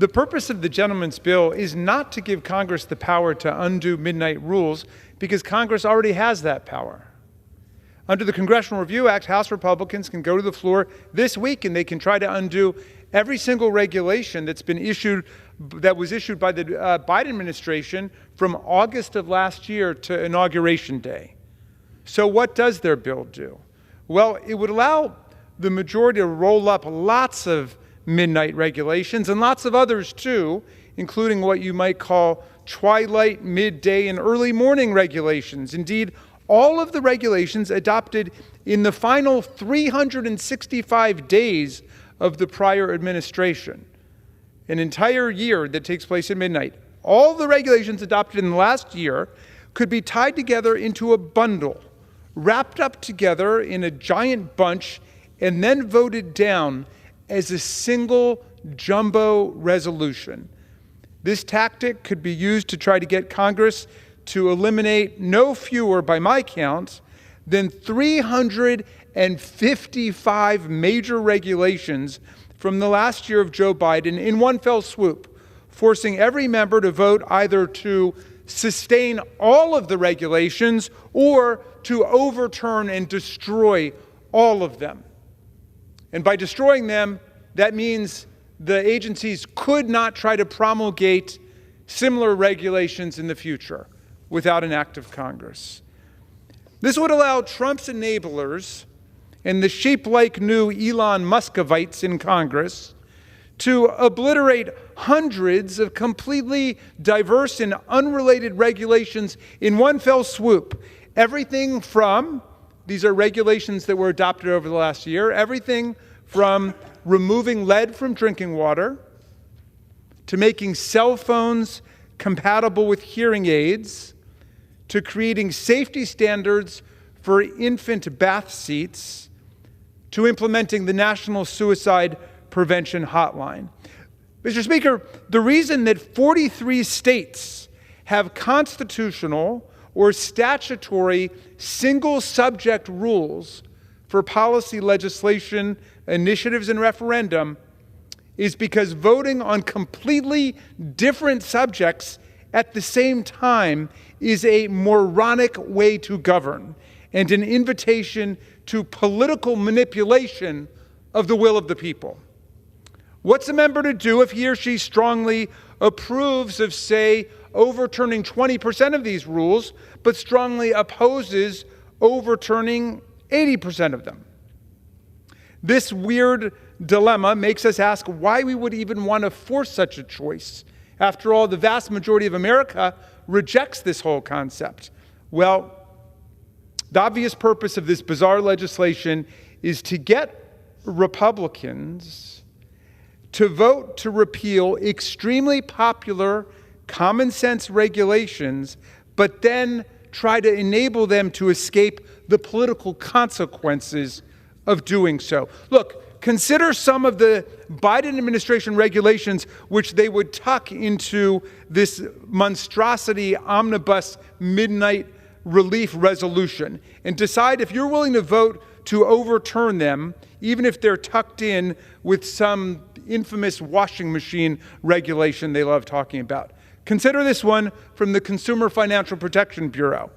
The purpose of the gentleman's bill is not to give Congress the power to undo midnight rules, because Congress already has that power. Under the Congressional Review Act, House Republicans can go to the floor this week and they can try to undo every single regulation that was issued by the Biden administration from August of last year to Inauguration Day. So what does their bill do? Well, it would allow the majority to roll up lots of midnight regulations and lots of others too, including what you might call twilight, midday, and early morning regulations. Indeed, all of the regulations adopted in the final 365 days of the prior administration, an entire year that takes place at midnight. All the regulations adopted in the last year could be tied together into a bundle, wrapped up together in a giant bunch, and then voted down as a single jumbo resolution. This tactic could be used to try to get Congress to eliminate no fewer, by my count, than 355 major regulations from the last year of Joe Biden in one fell swoop, forcing every member to vote either to sustain all of the regulations or to overturn and destroy all of them. And by destroying them, that means the agencies could not try to promulgate similar regulations in the future without an act of Congress. This would allow Trump's enablers and the sheep-like new Elon Muskovites in Congress to obliterate hundreds of completely diverse and unrelated regulations in one fell swoop. Everything from, these are regulations that were adopted over the last year, everything from removing lead from drinking water to making cell phones compatible with hearing aids, to creating safety standards for infant bath seats, to implementing the National Suicide Prevention Hotline. Mr. Speaker, the reason that 43 states have constitutional or statutory single-subject rules for policy legislation, initiatives, and referendum is because voting on completely different subjects at the same time is a moronic way to govern and an invitation to political manipulation of the will of the people. What's a member to do if he or she strongly approves of, say, overturning 20% of these rules, but strongly opposes overturning 80% of them? This weird dilemma makes us ask why we would even want to force such a choice. After all, the vast majority of America rejects this whole concept. Well, the obvious purpose of this bizarre legislation is to get Republicans to vote to repeal extremely popular common sense regulations, but then try to enable them to escape the political consequences of doing so. Look, consider some of the Biden administration regulations which they would tuck into this monstrosity omnibus midnight relief resolution, and decide if you're willing to vote to overturn them, even if they're tucked in with some infamous washing machine regulation they love talking about. Consider this one from the Consumer Financial Protection Bureau.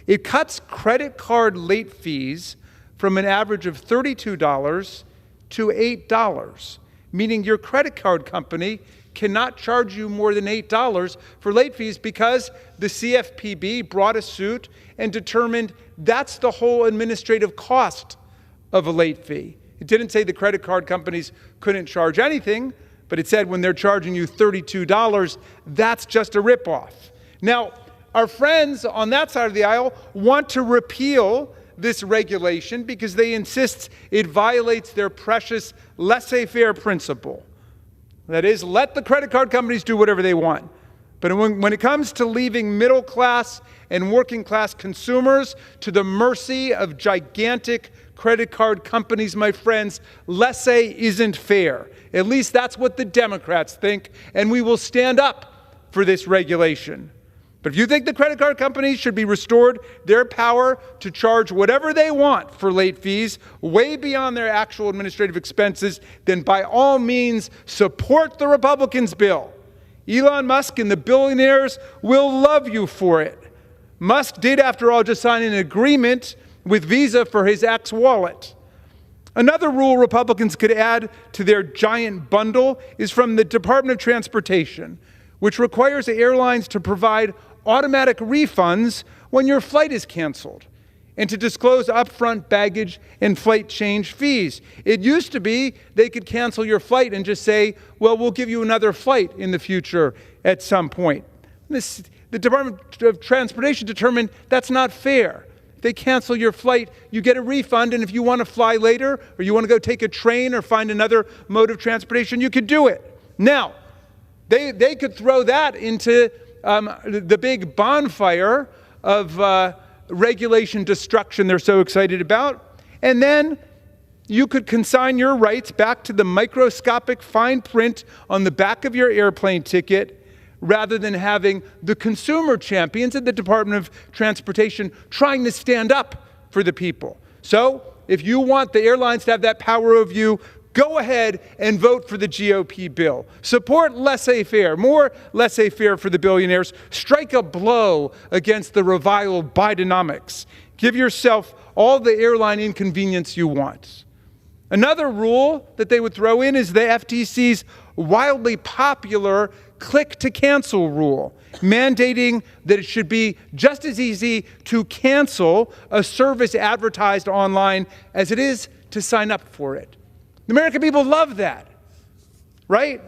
It cuts credit card late fees from an average of $32 to $8, meaning your credit card company cannot charge you more than $8 for late fees because the CFPB brought a suit and determined that's the whole administrative cost of a late fee. It didn't say the credit card companies couldn't charge anything, but it said when they're charging you $32, that's just a ripoff. Now, our friends on that side of the aisle want to repeal this regulation because they insist it violates their precious laissez-faire principle. That is, let the credit card companies do whatever they want. But when it comes to leaving middle class and working class consumers to the mercy of gigantic credit card companies, my friends, laissez isn't fair. At least that's what the Democrats think, and we will stand up for this regulation. But if you think the credit card companies should be restored their power to charge whatever they want for late fees, way beyond their actual administrative expenses, then by all means support the Republicans' bill. Elon Musk and the billionaires will love you for it. Musk did, after all, just sign an agreement with Visa for his X wallet. Another rule Republicans could add to their giant bundle is from the Department of Transportation, which requires the airlines to provide automatic refunds when your flight is canceled, and to disclose upfront baggage and flight change fees. It used to be they could cancel your flight and just say, well, we'll give you another flight in the future at some point. The Department of Transportation determined that's not fair. If they cancel your flight, you get a refund, and if you want to fly later, or you want to go take a train or find another mode of transportation, you could do it. Now, they could throw that into the big bonfire of regulation destruction they're so excited about. And then you could consign your rights back to the microscopic fine print on the back of your airplane ticket, rather than having the consumer champions at the Department of Transportation trying to stand up for the people. So if you want the airlines to have that power over you, go ahead and vote for the GOP bill. Support laissez-faire, more laissez-faire for the billionaires. Strike a blow against the reviled Bidenomics. Give yourself all the airline inconvenience you want. Another rule that they would throw in is the FTC's wildly popular click-to-cancel rule, mandating that it should be just as easy to cancel a service advertised online as it is to sign up for it. The American people love that, right?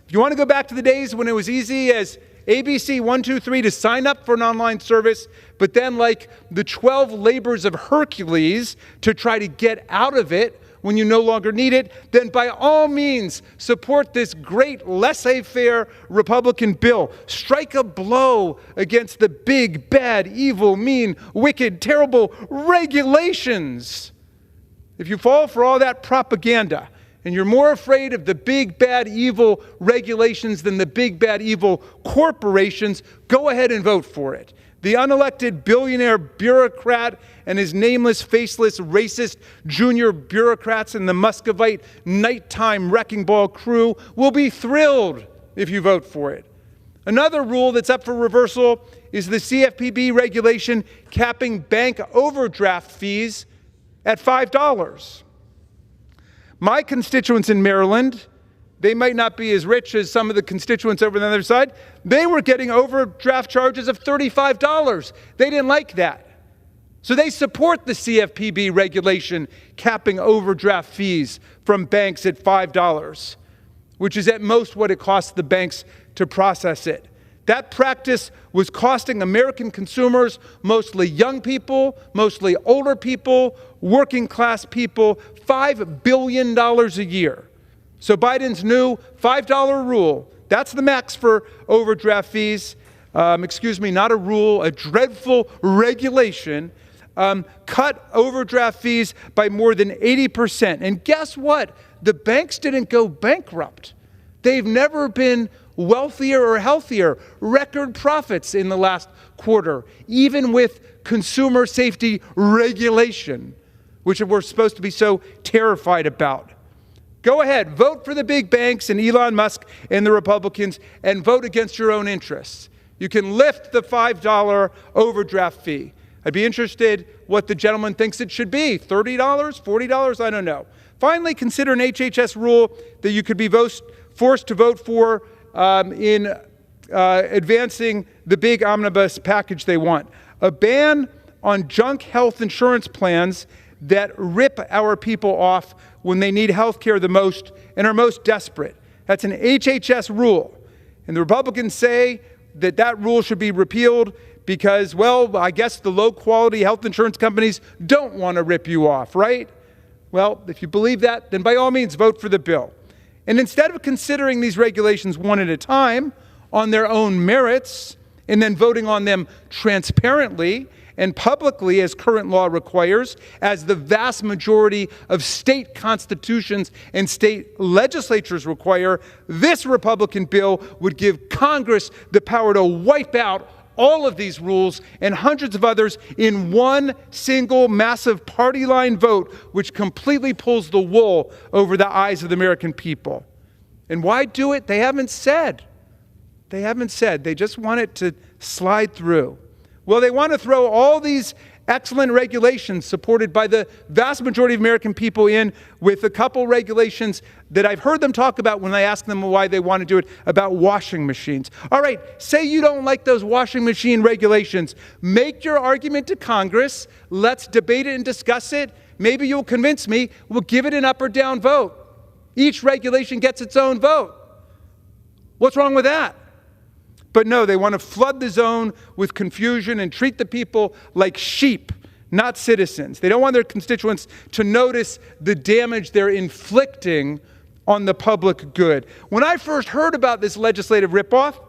If you want to go back to the days when it was easy as ABC 123 to sign up for an online service, but then like the 12 labors of Hercules to try to get out of it when you no longer need it, then by all means support this great laissez-faire Republican bill. Strike a blow against the big, bad, evil, mean, wicked, terrible regulations. If you fall for all that propaganda and you're more afraid of the big, bad, evil regulations than the big, bad, evil corporations, go ahead and vote for it. The unelected billionaire bureaucrat and his nameless, faceless, racist junior bureaucrats and the Muscovite nighttime wrecking ball crew will be thrilled if you vote for it. Another rule that's up for reversal is the CFPB regulation capping bank overdraft fees at $5. My constituents in Maryland, they might not be as rich as some of the constituents over on the other side. They were getting overdraft charges of $35. They didn't like that. So they support the CFPB regulation capping overdraft fees from banks at $5, which is at most what it costs the banks to process it. That practice was costing American consumers, mostly young people, mostly older people, working class people, $5 billion a year. So Biden's new $5 rule, that's the max for overdraft fees. Not a rule, a dreadful regulation, cut overdraft fees by more than 80%. And guess what? The banks didn't go bankrupt. They've never been wealthier or healthier. Record profits in the last quarter, even with consumer safety regulation, which we're supposed to be so terrified about. Go ahead, vote for the big banks and Elon Musk and the Republicans, and vote against your own interests. You can lift the $5 overdraft fee. I'd be interested what the gentleman thinks it should be. $30, $40, I don't know. Finally, consider an HHS rule that you could be forced to vote for in advancing the big omnibus package they want. A ban on junk health insurance plans that rip our people off when they need health care the most and are most desperate. That's an HHS rule. And the Republicans say that that rule should be repealed because, well, I guess the low-quality health insurance companies don't want to rip you off, right? Well, if you believe that, then by all means vote for the bill. And instead of considering these regulations one at a time on their own merits and then voting on them transparently and publicly as current law requires, as the vast majority of state constitutions and state legislatures require, this Republican bill would give Congress the power to wipe out all of these rules and hundreds of others in one single massive party line vote, which completely pulls the wool over the eyes of the American people. And why do it? They haven't said. They haven't said. They just want it to slide through. Well, they want to throw all these excellent regulations supported by the vast majority of American people in with a couple regulations that I've heard them talk about when I ask them why they want to do it, about washing machines. All right, say you don't like those washing machine regulations. Make your argument to Congress. Let's debate it and discuss it. Maybe you'll convince me. We'll give it an up or down vote. Each regulation gets its own vote. What's wrong with that? But no, they want to flood the zone with confusion and treat the people like sheep, not citizens. They don't want their constituents to notice the damage they're inflicting on the public good. When I first heard about this legislative ripoff,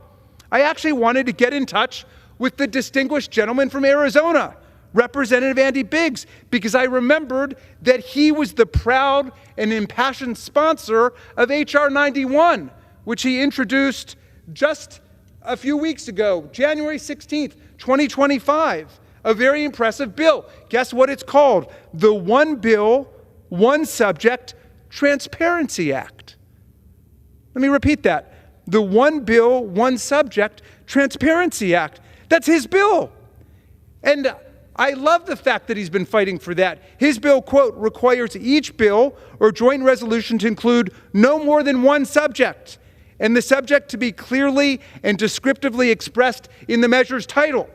I actually wanted to get in touch with the distinguished gentleman from Arizona, Representative Andy Biggs, because I remembered that he was the proud and impassioned sponsor of H.R. 91, which he introduced just a few weeks ago, January 16th, 2025, a very impressive bill. Guess what it's called? The One Bill, One Subject Transparency Act. Let me repeat that. The One Bill, One Subject Transparency Act. That's his bill. And I love the fact that he's been fighting for that. His bill, quote, requires each bill or joint resolution to include no more than one subject, and the subject to be clearly and descriptively expressed in the measure's title.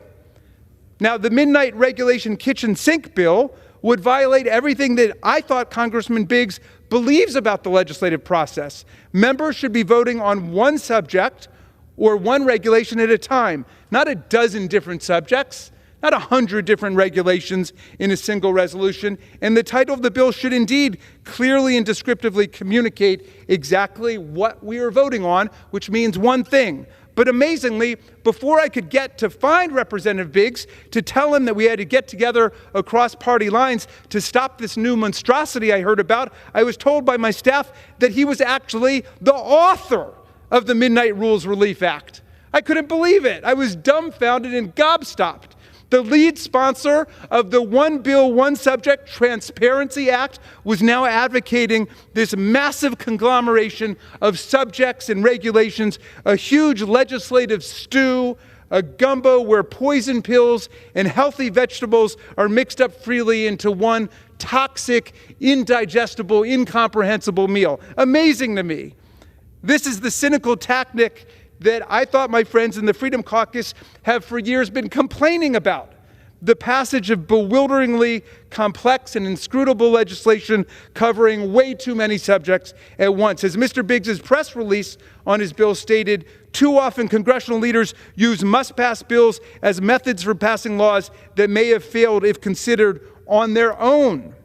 Now, the Midnight Regulation Kitchen Sink bill would violate everything that I thought Congressman Biggs believes about the legislative process. Members should be voting on one subject or one regulation at a time, not a dozen different subjects, not 100 different regulations in a single resolution. And the title of the bill should indeed clearly and descriptively communicate exactly what we are voting on, which means one thing. But amazingly, before I could get to find Representative Biggs to tell him that we had to get together across party lines to stop this new monstrosity I heard about, I was told by my staff that he was actually the author of the Midnight Rules Relief Act. I couldn't believe it. I was dumbfounded and gobstopped. The lead sponsor of the One Bill, One Subject Transparency Act was now advocating this massive conglomeration of subjects and regulations, a huge legislative stew, a gumbo where poison pills and healthy vegetables are mixed up freely into one toxic, indigestible, incomprehensible meal. Amazing to me. This is the cynical tactic that I thought my friends in the Freedom Caucus have for years been complaining about. The passage of bewilderingly complex and inscrutable legislation covering way too many subjects at once. As Mr. Biggs' press release on his bill stated, too often congressional leaders use must-pass bills as methods for passing laws that may have failed if considered on their own.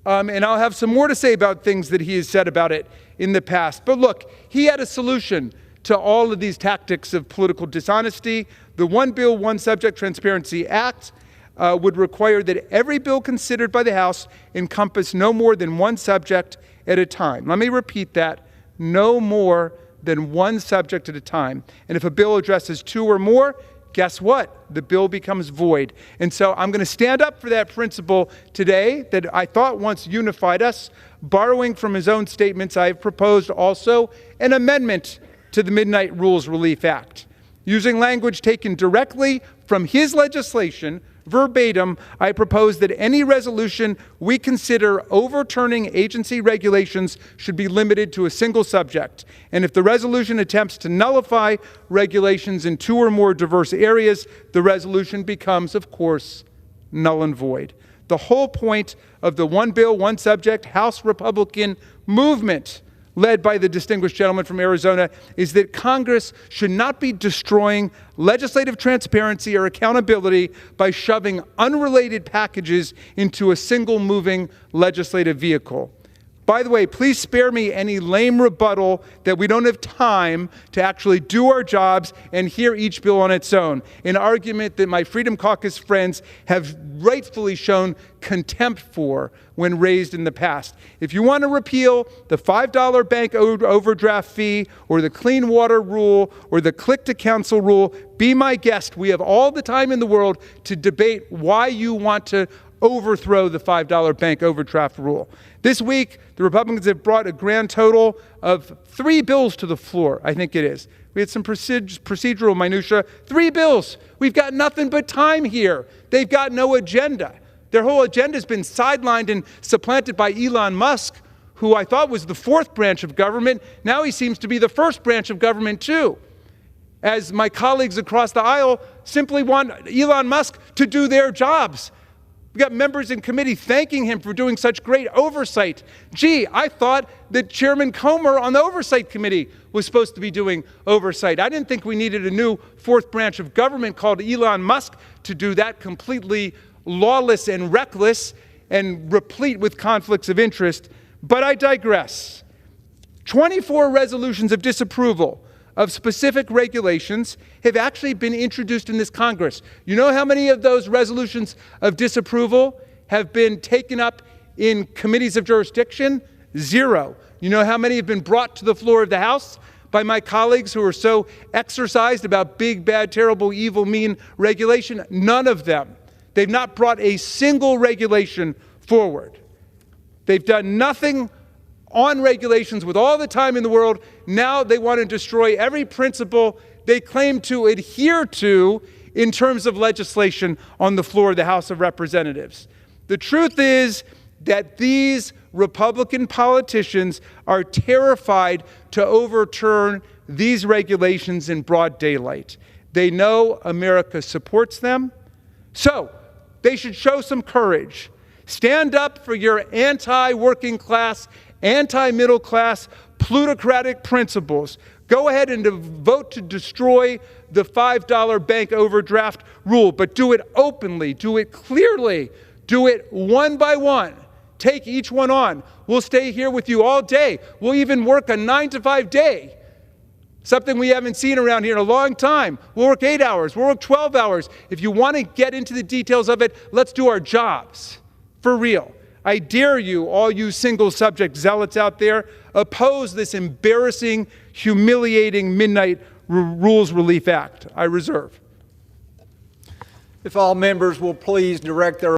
And I'll have some more to say about things that he has said about it in the past. But look, he had a solution to all of these tactics of political dishonesty. The One Bill, One Subject Transparency Act would require that every bill considered by the House encompass no more than one subject at a time. Let me repeat that. No more than one subject at a time. And if a bill addresses two or more, guess what? The bill becomes void. And so I'm going to stand up for that principle today that I thought once unified us. Borrowing from his own statements, I have proposed also an amendment to the Midnight Rules Relief Act. Using language taken directly from his legislation, verbatim, I propose that any resolution we consider overturning agency regulations should be limited to a single subject. And if the resolution attempts to nullify regulations in two or more diverse areas, the resolution becomes, of course, null and void. The whole point of the One Bill, One Subject House Republican movement, led by the distinguished gentleman from Arizona, is that Congress should not be destroying legislative transparency or accountability by shoving unrelated packages into a single moving legislative vehicle. By the way, please spare me any lame rebuttal that we don't have time to actually do our jobs and hear each bill on its own, an argument that my Freedom Caucus friends have rightfully shown contempt for when raised in the past. If you want to repeal the $5 bank overdraft fee or the clean water rule or the click-to-council rule, be my guest. We have all the time in the world to debate why you want to overthrow the $5 bank overdraft rule. This week, the Republicans have brought a grand total of 3 bills to the floor, I think it is. We had some procedural minutia. 3 bills. We've got nothing but time here. They've got no agenda. Their whole agenda has been sidelined and supplanted by Elon Musk, who I thought was the 4th branch of government. Now he seems to be the 1st branch of government, too, as my colleagues across the aisle simply want Elon Musk to do their jobs. We got members in committee thanking him for doing such great oversight. Gee, I thought that Chairman Comer on the Oversight Committee was supposed to be doing oversight. I didn't think we needed a new 4th branch of government called Elon Musk to do that, completely lawless and reckless and replete with conflicts of interest. But I digress. 24 resolutions of disapproval of specific regulations have actually been introduced in this Congress. You know how many of those resolutions of disapproval have been taken up in committees of jurisdiction? 0. You know how many have been brought to the floor of the House by my colleagues who are so exercised about big, bad, terrible, evil, mean regulation? None of them. They've not brought a single regulation forward. They've done nothing on regulations with all the time in the world. Now they want to destroy every principle they claim to adhere to in terms of legislation on the floor of the House of Representatives. The truth is that these Republican politicians are terrified to overturn these regulations in broad daylight. They know America supports them, so they should show some courage. Stand up for your anti-working class, anti-middle class, plutocratic principles. Go ahead and vote to destroy the $5 bank overdraft rule, but do it openly, do it clearly, do it one by one. Take each one on. We'll stay here with you all day. We'll even work a 9-to-5 day, something we haven't seen around here in a long time. We'll work 8 hours, we'll work 12 hours. If you want to get into the details of it, let's do our jobs, for real. I dare you, all you single subject zealots out there, oppose this embarrassing, humiliating Midnight Rules Relief Act. I reserve. If all members will please direct their